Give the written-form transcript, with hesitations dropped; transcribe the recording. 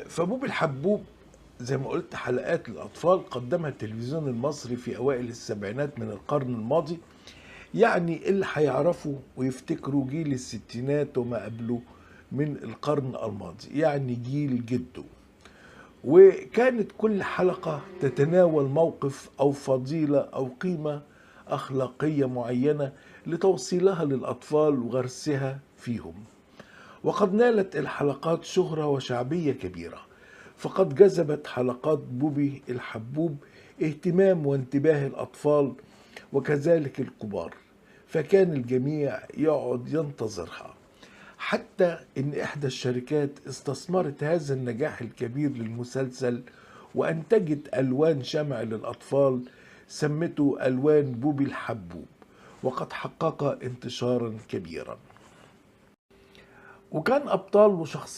فبوب الحبوب زي ما قلت حلقات للأطفال قدمها التلفزيون المصري في أوائل السبعينات من القرن الماضي. يعني اللي هيعرفوا ويفتكروا جيل الستينات وما قبله من القرن الماضي، يعني جيل جده. وكانت كل حلقة تتناول موقف أو فضيلة أو قيمة أخلاقية معينة لتوصيلها للأطفال وغرسها فيهم. وقد نالت الحلقات شهرة وشعبية كبيرة، فقد جذبت حلقات بوبي الحبوب اهتمام وانتباه الأطفال وكذلك الكبار، فكان الجميع يقعد ينتظرها. حتى إن إحدى الشركات استثمرت هذا النجاح الكبير للمسلسل وأنتجت ألوان شمع للأطفال سمته ألوان بوبي الحبوب، وقد حقق انتشارا كبيرا. وكان أبطال وشخصيات